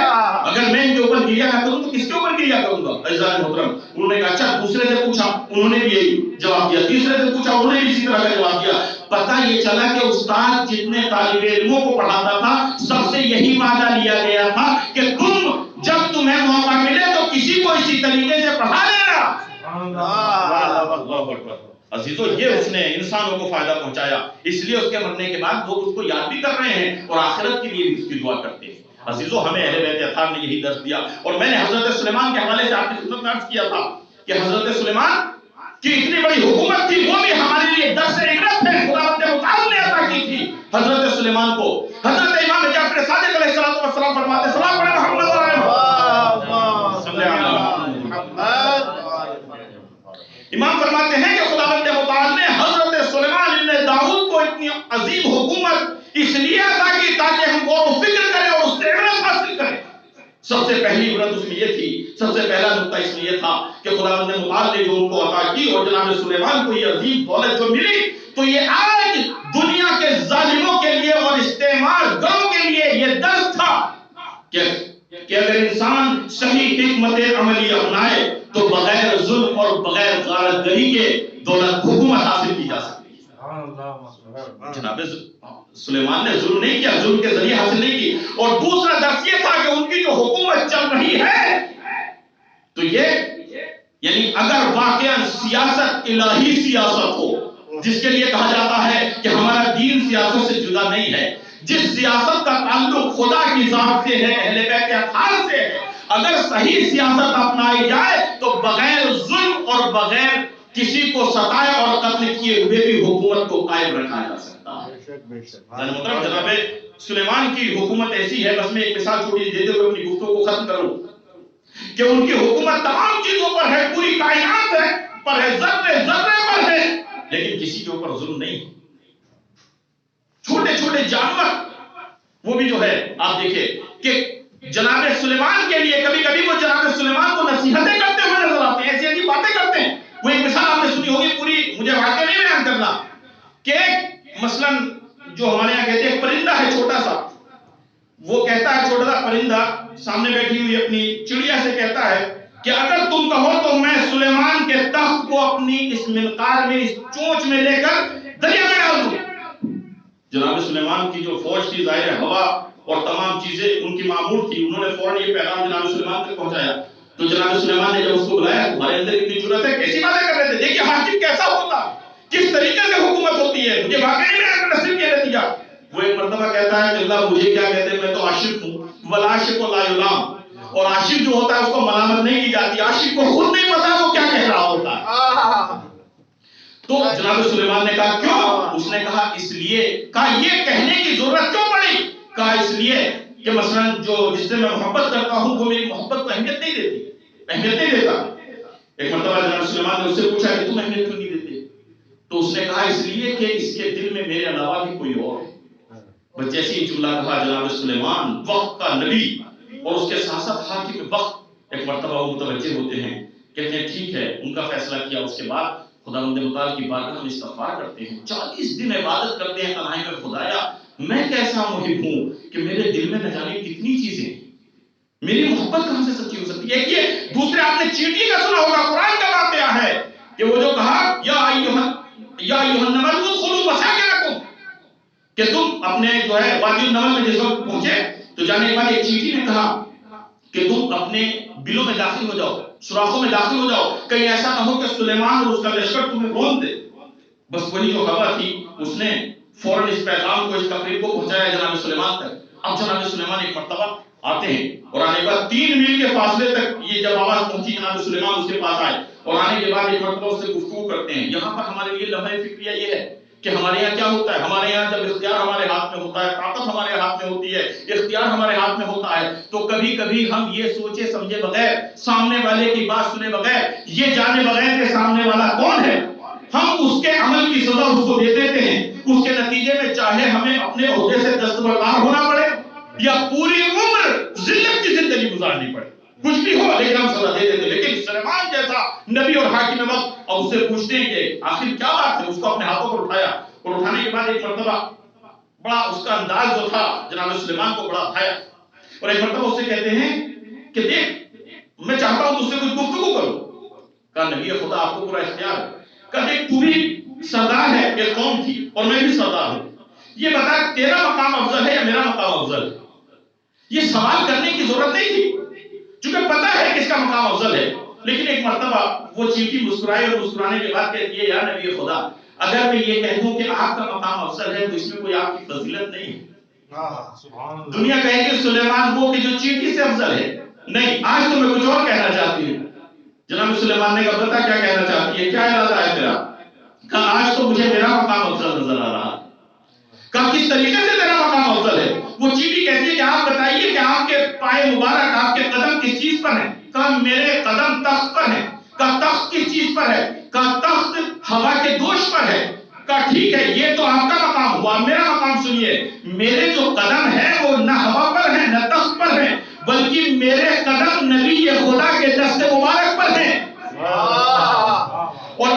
اگر میں ان کے اوپر گریا نہ کروں تو کس کے اوپر گریا کروں گا؟ عزیزان محترم، انہوں نے کہا اچھا دوسرے سے پوچھا، انہوں نے بھی یہی جواب دیا. تیسرے سے پوچھا، انہوں نے بھی اسی طرح کا جواب دیا. پتہ یہ چلا کہ استاد جتنے طالب علموں کو پڑھاتا تھا سب سے یہی وعدہ لیا گیا تھا کہ تم جب تمہیں موقع ملے تو کسی کو اسی طریقے سے پڑھا دینا. اللہ اکبر. عزیزو، یہ اس نے انسانوں کو فائدہ پہنچایا، اس لیے اس کے مرنے کے بعد لوگ اس کو یاد بھی کر رہے ہیں اور آخرت کے لیے بھی اس کی دعا کرتے ہیں. عزیزو، ہمیں اہل بیت اطہار نے یہی درس دیا. اور میں نے حضرت سلیمان کے حوالے سے آپ کی خدمت میں عرض کیا تھا کہ حضرت سلیمان کی اتنی بڑی حکومت تھی، وہ بھی ہمارے لیے درس عبرت ہے. خداوند متعال نے عطا کی تھی حضرت سلیمان کو. حضرت امام جعفر صادق علیہ السلام فرماتے سلام علی محمد سب سے پہلی عبرت اس میں یہ تھی، سب سے پہلا نقطہ اس میں یہ تھا کہ خداوند نے متعال نے جو ان کو عطا کی اور جناب سلیمان کو یہ عظیم دولت جو ملی، تو یہ آج دنیا کے ظالموں کے لیے اور استعمار گروں کے لیے یہ درس تھا کہ اگر انسان صحیح حکمت عملی اپنائے تو بغیر ظلم اور بغیر غارت گری کے دولت حکومت حاصل کی جا سکتی ہے۔ جناب سلیمان نے ظلم نہیں کیا، ظلم کے ذریعے حاصل نہیں کی۔ اور دوسرا درس یہ تھا کہ ان کی جو حکومت چل رہی ہے تو یہ یعنی اگر واقعا سیاست الہی سیاست ہو، جس کے لیے کہا جاتا ہے کہ ہمارا دین سیاست سے جدا نہیں ہے، جس سیاست کا تعلق خدا کی ذات سے ہے، اہل بیت اطہار سے ہے، اگر صحیح سیاست اپنائی جائے تو بغیر ظلم اور بغیر کسی کو ستائے اور قتل کیے ہوئے بھی حکومت کو قائم رکھا جا سکتا ہے۔ محترم جناب سلیمان کی حکومت ایسی ہے، بس میں ایک مثال چھوٹی دیتے ہوئے اپنی گفتگو کو ختم کروں کہ ان کی حکومت تمام چیزوں پر ہے، پوری کائنات ہے پر ہے، ذرے ذرے پر ہے، لیکن کسی کے اوپر ظلم نہیں۔ چھوٹے چھوٹے جانور وہ بھی جو ہے آپ دیکھیں کہ جناب سلیمان کے لیے کبھی کبھی وہ جناب سلیمان کو نصیحتیں کرتے ہوئے نظر آتے ہیں، ایسی ایسی باتیں کرتے ہیں۔ وہ ایک مثال آپ نے سنی ہوگی، پوری مجھے واقعہ نہیں بیان کرنا، کہ مثلا جو ہمارے یہاں کہتے ہیں پرندہ ہے چھوٹا سا، وہ کہتا ہے چھوٹا سا پرندہ سامنے بیٹھی ہوئی اپنی چڑیا سے کہتا ہے کہ اگر تم کہو تو میں سلیمان کے تخت کو اپنی اس منقار میں، اس چونچ میں لے کر دریا میں ڈال دوں۔ جناب سلیمان کی جو فوج تھی، ظاہر ہے ہوا اور تمام چیزیں ان کی معمول تھی، انہوں نے فوراً یہ پیغام جناب سلیمان تک پہنچایا۔ تو جناب سلیمان نے جب اس کو بلایا، تمہارے اندر اتنی جرأت ہے، کیسی باتیں کر رہے تھے، دیکھیے حاکم کیسا ہوتا، کس طریقے سے حکومت ہوتی ہے، مجھے واقعی میں نصیب یہ نتیجہ۔ وہ ایک مرتبہ کہتا ہے کہ اللہ مجھے کیا کہتے ہیں، میں تو عاشق ہوں، والعاشق لا یلام، اور عاشق جو ہوتا ہے اس کو ملامت نہیں کی جاتی، عاشق کو خود نہیں پتا وہ کیا کہہ رہا ہوتا ہے۔ تو جناب سلیمان نے کہا کیوں؟ اس نے کہا اس لیے، کہا یہ کہنے کی ضرورت کیوں پڑی؟ کہا اس لیے کہ مثلا جو جس سے میں محبت کرتا ہوں وہ میری محبت کو اہمیت نہیں دیتی، اہمیت نہیں دیتا۔ ایک مرتبہ جناب سلیمان نے اس سے پوچھا کہ تم اہمیت کیوں نہیں دیتے؟ تو اس نے کہا اس لیے کہ اس کے دل میں میرے علاوہ بھی کوئی اور ہے۔ بس جیسے ہی جملہ کہا جناب سلیمان وقت کا نبی اور اس کے ساتھ ساتھ حاکم وقت، ایک مرتبہ وہ متوجہ ہوتے ہیں، کہتے ہیں ٹھیک ہے، ان کا فیصلہ کیا۔ اس کے بعد خداوند متعال کی بارگاہ میں استغفار کرتے ہیں، 40 دن عبادت کرتے ہیں، تنہائی میں، خدایا میں کیسا محب ہوں کہ میرے دل میں نہ جانے کتنی چیزیں ہیں، میری محبت کہاں سے سچی ہو سکتی ہے۔ یہ دوسرے آپ نے چیٹی کا سنا ہوگا، قرآن کا واقعہ ہے کہ وہ جو کہا یا ایھا النمل ادخلوا مساکنکم، کہ تم اپنے جو ہے وادی النمل میں جس وقت پہنچے تو جانے کے بعد ایک چیٹی نے کہا کہ تم اپنے بلوں میں داخل ہو جاؤ، سوراخوں میں داخل ہو جاؤ، کہیں ایسا نہ ہو کہ سلیمان اور اس کا لشکر تمہیں رون دے۔ بس وہی جو خبر تھی اس نے فوراً اس پیغام کو، اس تقریر کو پہنچایا جناب سلیمان تک۔ اب جناب سلیمان ایک مرتبہ آتے ہیں اور آنے کے بعد 3 میل کے فاصلے تک یہ جب آواز پہنچی، جناب سلیمان اس کے پاس آئے اور آنے کے بعد ایک مرتبہ اس سے گفتگو کرتے ہیں۔ یہاں پر ہمارے لیے لمحہ فکریہ یہ ہے کہ ہمارے یہاں کیا ہوتا ہے، ہمارے یہاں جب اختیار ہمارے ہاتھ میں ہوتا ہے، طاقت ہمارے ہاتھ میں ہوتی ہے، اختیار ہمارے ہاتھ میں ہوتا ہے، تو کبھی کبھی ہم یہ سوچے سمجھے بغیر، سامنے والے کی بات سنے بغیر، یہ جانے بغیر کہ سامنے والا کون ہے، ہم اس کے عمل کی سزا اس کو دے دیتے ہیں۔ اس کے نتیجے میں چاہے ہمیں اپنے عہدے سے دستبردار ہونا پڑے یا پوری عمر ذلت کی زندگی گزارنی پڑے، کچھ بھی ہو لیکن ہم سزا دے دیتے۔ لیکن سلیمان جیسا نبی اور حاکم وقت، اور اس سے پوچھتے ہیں کہ آخر کیا بات ہے، اس کو اپنے ہاتھوں پر اٹھایا اور اٹھانے کے بعد ایک مرتبہ بڑا اس کا انداز جو تھا جناب سلیمان کو بڑا بھایا، اور ایک مرتبہ اس سے کہتے ہیں کہ دیکھ میں چاہتا ہوں تجھ سے کچھ گفتگو کروں۔ کہا نبی خدا آپ کو پورا اختیار ہے۔ کہا دیکھ تو بھی سردار ہے، ایک قوم تھی اور میں بھی سردار ہوں، یہ بتا تیرا مقام افضل ہے یا میرا مقام افضل ہے؟ یہ سوال کرنے کی ضرورت نہیں تھی چونکہ پتہ ہے کس کا مقام افضل ہے۔ لیکن ایک مرتبہ وہ چیٹی مسکرائی اور مسکرانے کے بعد کہتی ہے یا نبی خدا اگر میں یہ کہہ دوں کہ آپ کا مقام افضل ہے تو اس میں کوئی آپ کی فضیلت نہیں ہے۔ دنیا کہے گی سلیمان وہ کہ جو چیٹی سے افضل ہے، نہیں، آج تو میں کچھ اور کہنا چاہتی ہوں۔ جناب سلیمان نے کہا بتا کیا کہنا چاہتی ہے، کیا ارادہ ہے تیرا؟ کہا آج تو مجھے میرا مقام افضل نظر آ رہا۔ کہا کس طریقے سے میرا مقام افضل ہے؟ وہ چیٹی کہتی ہے کہ آپ بتائیے کہ آپ کے پائے مبارک، آپ کے قدم کس چیز پر ہیں؟ کہا میرے قدم تخت پر ہیں۔ کہا تخت کس چیز پر ہے؟ کہا تخت ہوا کے دوش پر ہے۔ کہا ٹھیک ہے یہ تو آپ کا مقام ہوا، میرا مقام سنیے، میرے جو قدم ہیں وہ نہ ہوا پر ہیں نہ تخت پر ہیں بلکہ میرے قدم نبی خدا کے دست مبارک پر ہیں اور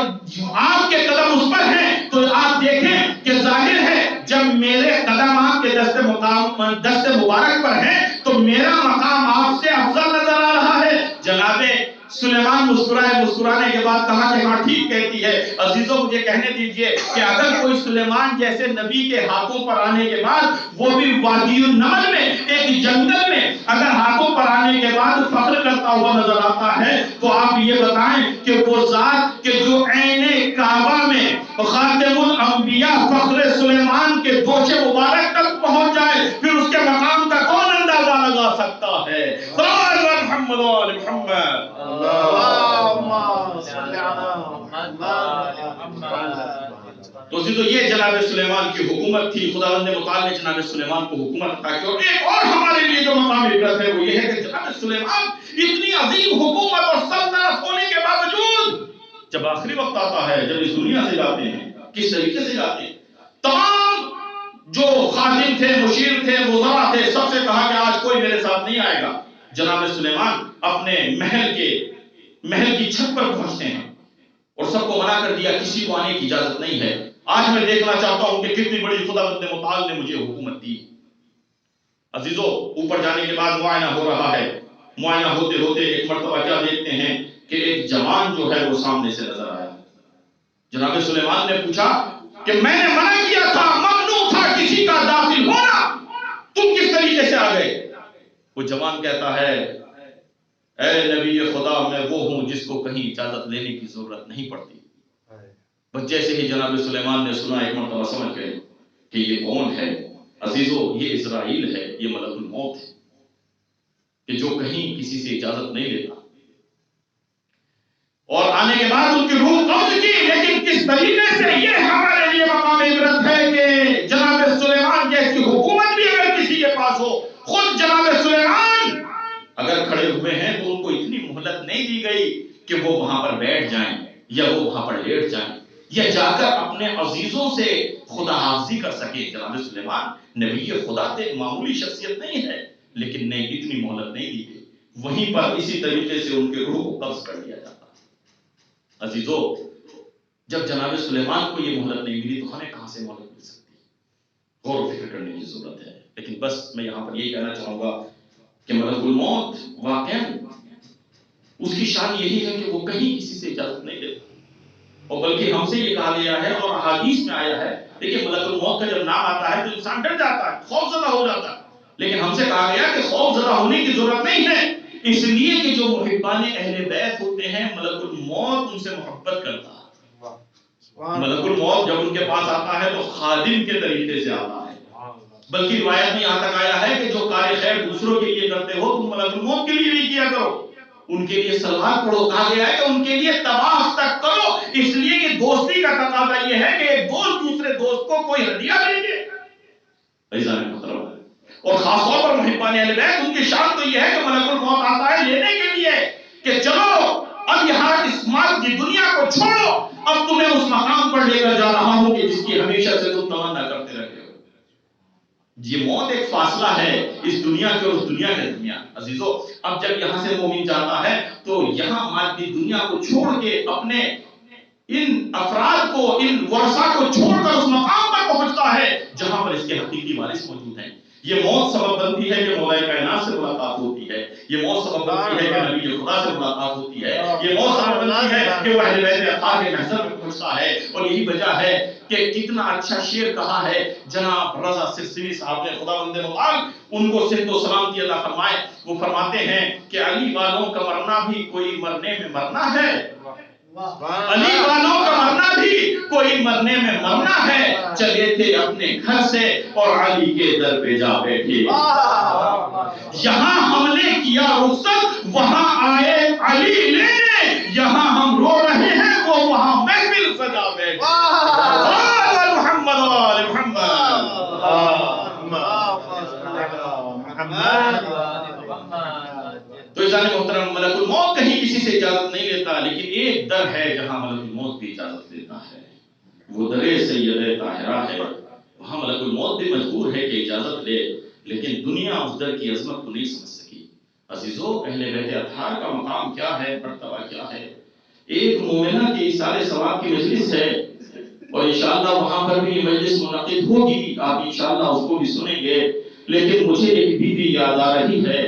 آپ کے قدم اس پر ہیں، تو آپ دیکھیں کہ ظاہر ہے جب میرے قدم آپ کے دست مبارک پر ہیں تو میرا مقام آپ سے افضل نظر آ رہا ہے۔ جناب سلیمان مسکرانے کے بعد کہا کہ ہاں ٹھیک کہتی ہے۔ عزیزوں مجھے کہنے دیجئے کہ اگر کوئی سلیمان جیسے نبی کے ہاتھوں پر آنے کے بعد، وہ بھی وادی النمل میں ایک جنگل میں، اگر ہاتھوں پر آنے کے بعد فخر کرتا ہوا نظر آتا ہے تو آپ یہ بتائیں کہ وہ ذات کہ جو عین کعبہ میں خاتم الانبیاء فخر سلیمان کے دوش مبارک تک پہنچ جائے، پھر اس کے مقام کا کون اندازہ لگا سکتا ہے؟ محمد وآل محمد۔ تو یہ جناب سلیمان کی حکومت تھی۔ خداوند متعال نے جناب سلیمان کو حکومت عطا کی۔ اور ایک اور ہمارے لیے جو مقام عبرت ہے وہ یہ ہے کہ جناب سلیمان اتنی عظیم حکومت اور سلطنت ہونے کے باوجود جب آخری وقت آتا ہے، جب اس دنیا سے جاتے ہیں، کس طریقے سے جاتے ہیں؟ تمام جو خادم تھے، مشیر تھے، وزراء تھے، سب سے کہا کہ آج کوئی میرے ساتھ نہیں آئے گا۔ جناب سلیمان اپنے محل کی چھت پر پہنچتے ہیں اور سب کو منع کر دیا، کسی کو آنے کی اجازت نہیں ہے۔ آج میں دیکھنا چاہتا ہوں کہ کتنی بڑی خداوند متعال نے مجھے حکومت دی۔ عزیزو اوپر جانے کے بعد معائنہ ہو رہا ہے۔ معائنہ ہوتے ہوتے ایک مرتبہ کیا دیکھتے ہیں کہ ایک جوان جو ہے وہ سامنے سے نظر آیا۔ جناب سلیمان نے پوچھا کہ میں نے منع کیا تھا، ممنوع تھا کسی کا داخل ہونا، تم کس طریقے سے آ گئے؟ وہ جوان کہتا ہے اے نبی خدا، میں وہ ہوں جس کو کہیں اجازت لینے کی ضرورت نہیں پڑتی۔ بس جیسے ہی جناب سلیمان نے سنا، ایک مرتبہ سمجھ گئے کہ یہ کون ہے۔ عزیزو یہ اسرائیل ہے، یہ ملک الموت ہے کہ جو کہیں کسی سے اجازت نہیں لیتا۔ اور آنے کے بعد ان کی روح قبض کی، لیکن کس طریقے سے، یہ ہمارے لیے مقام عبرت ہے کہ جناب سلیمان جیسی حکومت بھی اگر کسی کے پاس ہو، خود جناب سلیمان اگر کھڑے ہوئے ہیں تو ان کو اتنی مہلت نہیں دی گئی کہ وہ وہاں پر بیٹھ جائیں یا وہ وہاں پر لیٹ جائیں یا جا کر اپنے عزیزوں سے خدا حافظی کر سکے۔ جناب سلیمان نبی خدا تھے، معمولی شخصیت نہیں ہے، لیکن نہیں، اتنی مہلت نہیں دی گئی۔ وہیں پر اسی طریقے سے ان کے روح کو قبض کر لیا جاتا۔ عزیزو جب جناب سلیمان کو یہ مہلت نہیں ملی تو ہمیں کہاں سے مہلت مل سکتی؟ غور و فکر کرنے کی ضرورت ہے۔ لیکن بس میں یہاں پر یہ کہنا چاہوں گا کہ ملک الموت واقعا اس کی شان یہی ہے کہ وہ کہیں کسی سے اجازت نہیں دیتا، اور بلکہ ہم سے یہ کہا گیا ہے اور احادیث میں آیا ہے، دیکھیں ملک الموت کا جب نام آتا ہے تو انسان ڈر جاتا ہے، خوف زدہ ہو جاتا ہے، لیکن ہم سے کہا گیا کہ خوف زدہ ہونے کی ضرورت نہیں ہے، اس لیے کہ جو محبان اہل بیت ہوتے ہیں ملک الموت ان سے محبت کرتا ہے۔ ملک الموت جب ان کے پاس آتا ہے تو خادم کے طریقے سے آتا ہے، بلکہ روایت میں یہاں تک آیا ہے کہ جو کار خیر دوسروں کے لیے کرتے ہو تم ملک الموت کے لیے بھی کیا کرو، ان کے لیے سلوات پڑھو، کہا گیا ہے کہ ان کے لیے طواف تک کرو، اس لیے کہ دوستی کا تقاضا یہ ہے کہ ایک دوست دوسرے دوست کو کوئی ہدیہ دے دے۔ عزیزان محترم، اور خاص طور پر محبان اہل بیت ان کی شان تو یہ ہے کہ ملک الموت آتا ہے لینے کے لیے کہ چلو اب یہاں اس مال کی دنیا کو چھوڑو، اب تمہیں اس مقام پر لے کر جا رہا ہوں کہ جس کی ہمیشہ سے تم تمنا کرتے رہے ہو۔ یہ موت ایک فاصلہ ہے اس دنیا کے اور اس دنیا کے درمیان۔ عزیزو اب جب یہاں سے مومن جاتا ہے تو یہاں مادی دنیا کو چھوڑ کے اپنے ان افراد کو، ان ورثہ کو چھوڑ کر اس مقام پر پہنچتا ہے جہاں پر اس کے حقیقی وارث موجود ہیں۔ یہ موت سبب بنتی ہے کہ مولا کائنات سے ملاقات ہوتی ہے، یہ موت سبب بنتی ہے کہ نبی خدا سے ملاقات ہوتی ہے، یہ موت سبب بنتی ہے کہ وہ اہل بیت اطہار کے محضر میں پہنچتا ہے۔ اور یہی وجہ ہے کہ کتنا اچھا شعر کہا ہے جناب رضا سرسوی صاحب نے، خداوند متعال ان کو صحت و سلامتی عطا فرمائے۔ وہ فرماتے ہیں کہ علی والوں کا مرنا بھی کوئی مرنے میں مرنا ہے، علی والوں کا مرنا بھی کوئی مرنے میں مرنا ہے، چلے تھے اپنے گھر سے اور علی کے در پہ جا بیٹھے، یہاں ہم نے کیا رخصت وہاں آئے علی لینے، یہاں ہم رو رہے ہیں وہ وہاں محفل سجا بیٹھے۔ محمد وآل محمد۔ تو جانے محترم ملک الموت کہیں کسی سے اجازت نہیں لیتا، لیکن ایک در ہے جہاں ملک الموت بھی اجازت دیتا ہے، وہ در سید طاہرہ ہے۔ وہاں ملک الموت بھی مجبور ہے کہ اجازت لے، لیکن دنیا اس در کی عظمت کو نہیں سمجھ سکی۔ عزیزو، اہل بیت اطہار کا مقام کیا ہے، مرتبہ کیا ہے؟ ایک مومنہ کی اِیصال ثواب کی مجلس ہے، اور انشاءاللہ وہاں پر بھی مجلس منعقد ہوگی، آپ انشاءاللہ اس کو بھی سنیں گے۔ لیکن مجھے ایک بی بی یاد آ رہی ہے۔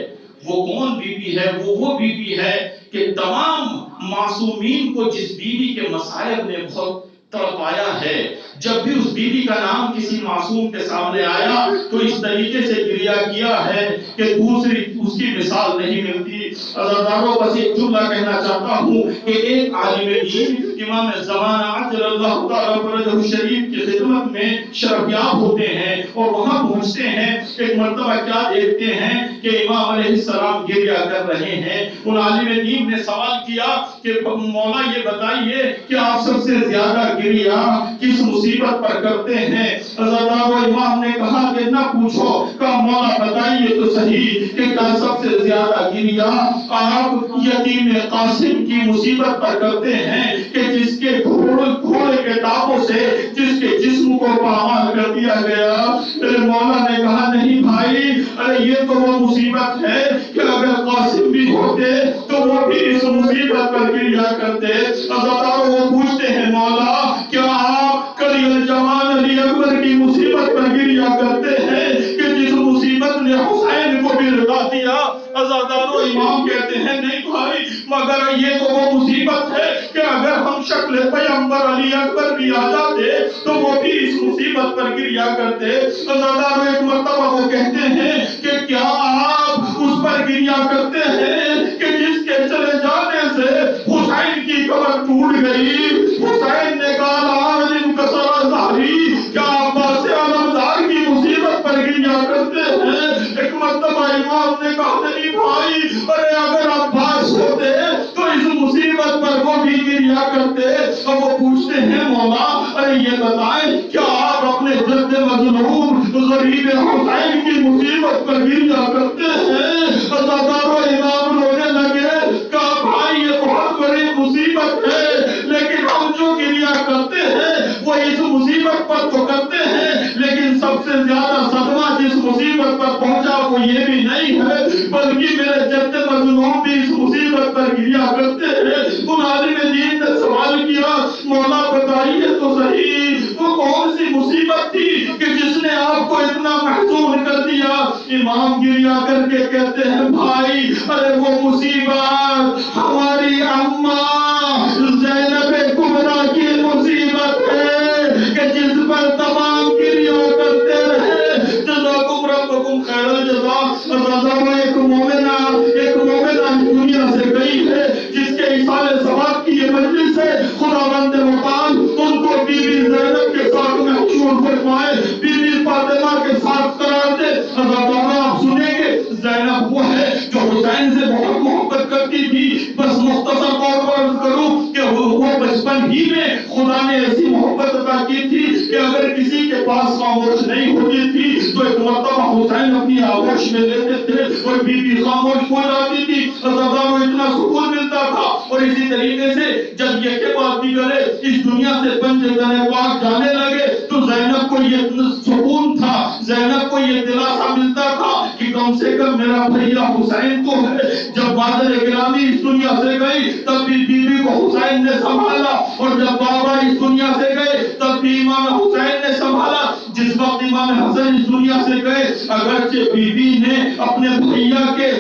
وہ کون بی بی ہے؟ وہ بی بی ہے کہ تمام معصومین کو جس بی بی کے مصائب نے بہت تڑپایا ہے، جب بھی اس بی بی کا نام کسی معصوم کے سامنے آیا تو اس طریقے سے گریہ کیا ہے کہ دوسری اس کی مثال نہیں ملتی۔ عزیزانو، بس ایک جملہ کہنا چاہتا ہوں کہ ایک عالم دین امام زمانہ عجل اللہ تعالیٰ فرجہ شریف کی خدمت میں شرفیاب ہوتے ہیں اور وہاں پہنچتے ہیں، ایک مرتبہ کیا دیکھتے ہیں کہ امام علیہ السلام گریہ کر رہے ہیں۔ ان عالم دین نے سوال کیا کہ مولا یہ بتائیے کہ آپ سب سے زیادہ گریہ کس مصیبت پر کرتے ہیں؟ عزیزانو، امام نے کہا کہ نہ پوچھو، کہا مولا بتائیے تو صحیح کہ کیا سب سے زیادہ گریہ آپ یتیم قاسم کی مصیبت پر کرتے ہیں کہ جس کے گھوڑے کے ٹاپوں سے جس کے جسم کو پامال کر دیا گیا؟ میرے مولا نے کہا نہیں بھائی، ارے یہ تو وہ مصیبت ہے کہ اگر قاسم بھی ہوتے تو وہ بھی اس مصیبت پر گریہ کرتے۔ عزیزانو، وہ پوچھتے ہیں مولا کیا آپ کلی الجمال علی اکبر کی مصیبت پر گریہ کرتے ہیں کہ جس مصیبت نے حسین کو بھی رلا دیا؟ عزیزانو، امام کہتے ہیں نہیں بھائی، مگر یہ تو وہ مصیبت ہے کہ اگر ہم شکل پیغمبر علی اکبر بھی آ جاتے تو وہ بھی اس مصیبت پر گریہ کرتے۔ عزیزانو، ایک مرتبہ وہ کہتے ہیں کہ کیا آپ اس پر گریہ کرتے ہیں کہ جس کے چلے جانے سے حسین کی کمر ٹوٹ گئی؟ حسین نے کہا آج انکسر ظہری، کیا عباس علمدار کی مصیبت پر گریہ کرتے ہیں؟ ایک مرتبہ امام نے کہا نہیں بھائی، ارے اگر عباس ہوتے تو اس مصیبت پر وہ بھی گریہ کرتے۔ اور وہ پوچھتے ہیں مولا ارے یہ بتائیں کیا آپ اپنے جد مظلوم غریب حسین کی مصیبت پر گریہ کرتے ہیں؟ عزیزانو، امام رونے لگے، کہا بھائی یہ بہت بڑی مصیبت ہے، لیکن ہم جو گریہ کرتے ہیں وہ اس مصیبت پر تو کرتے ہیں، لیکن سب سے زیادہ صدمہ جس مصیبت پر پہنچا وہ یہ بھی نہیں ہے بلکہ میرے جد مظلوم بھی اس مصیبت پر گریہ کرتے ہیں۔ ان عالم دین نے سوال کیا مولا بتائیے تو صحیح وہ کون سی مصیبت تھی کہ جس نے آپ کو اتنا محزون کر دیا؟ امام گریہ کر کے کہتے ہیں بھائی ارے وہ مصیبت ہماری اماں زینب کبریٰ کی مصیبت ہے کہ جس پر تمام گریہ کرتے رہے۔ جزاکم ربکم خیر الجزا۔ ایک مومنہ دنیا سے گئی ہے جس کے ایصال ثواب کی یہ مجلس ہے، خداوند متعال ان کو بی بی زینب کے ساتھ محشور فرمائے، بی بی فاطمہ کے ساتھ قرار دے۔ آپ سنیں گے زینب وہ ہے جو حسین سے بہت محبت کرتی تھی۔ بس مختصر طور پر عرض کروں کہ وہ بچپن ہی میں خدا نے ایسی محبت عطا کی تھی کہ اگر کسی کے پاس خاموش نہیں ہوتی تھی تو ایک مرتبہ حسین اپنی آغوش میں لیتے تھے اور بی بی خاموش ہو جاتی تھی، عزیزانو اتنا سکون ملتا تھا۔ اور اسی طریقے سے جب یہ کے بعد دیگرے اس دنیا سے پنجتن پاک جانے لگے تو زینب کو یہ سکون تھا، زینب کو یہ دلاسا ملتا تھا کہ کم سے کم میرا بھیا حسین تو ہے۔ جب بادل گرامی اس دنیا سے گئی تب بھی بیوی کو حسین نے سنبھالا، اور جب بابا اس دنیا سے گئے تب بھی امام حسین نے سنبھالا۔ جس وقت امام حسن اس دنیا سے گئے اگرچہ بیوی نے اپنے بھیا کے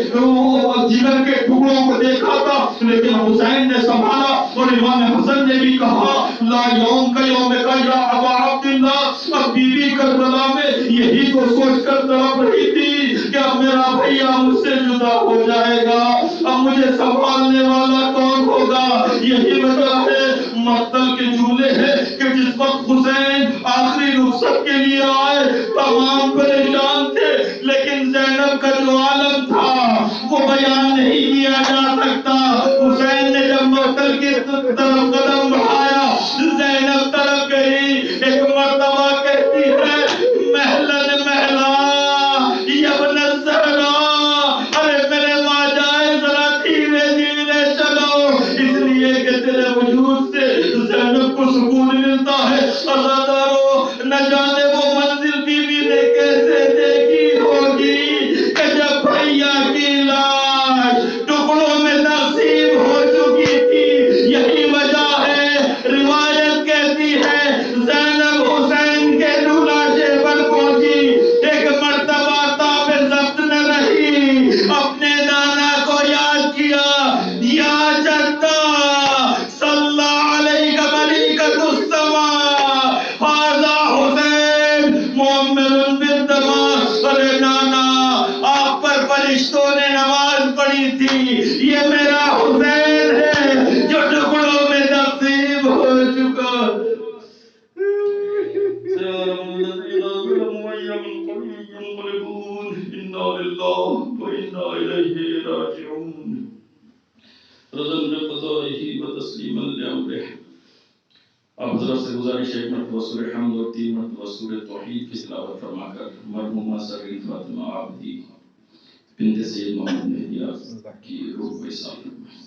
جگر کے ٹکڑوں کو دیکھا تھا لیکن حسین نے سنبھالا، اور امام حسن نے بھی کہا لا یوم کا یوم کا یا ابا عبداللہ۔ اب بیوی کربلا میں یہی تو سوچ کر تڑپ رہی تھی کہ اب میرا بھیا مجھ سے جدا ہو جائے گا، اب مجھے سنبھالنے والا کون ہوگا؟ یہی وجہ ہے مقتل کے جملے ہیں کہ جس وقت حسین آخری رخصت کے لیے آئے تمام پریشان تھے، لیکن زینب کا جو عالم تھا وہ بیان نہیں کیا جا سکتا۔ حسین نے جب مقتل کی طرف قدم بڑھایا زینب طرف گئی، ایک مرتبہ کہتی ہے محلن محلا یبن الزہرا، ارے میرے ماں جائے ذرا دھیرے دھیرے چلو، اس لیے کہ تیرے وجود سے زینب کو سکون ملتا ہے۔ عزیزانو، نہ جانے وہ منزل بیوی نے کیسے دیکھی ہوگی کہ جب بھیا کی لاش تھی، یہ میرا حسین ہے جو ٹکڑوں میں تقسیم ہو چکا سيعلم الذين ظلموا أي منقلب ينقلبون إنا لله وإنا إليه راجعون رضا بقضائه وتسليما لأمره. آپ حضرت سے گزارش ہے ایک مرتبہ سورہ حمد اور 3 مرتبہ سورہ توحید کی تلاوت فرما کر مرحومہ سرین فاطمہ عابدی بنت سید محمد مہدی کی روح کو احسان فرمائیں.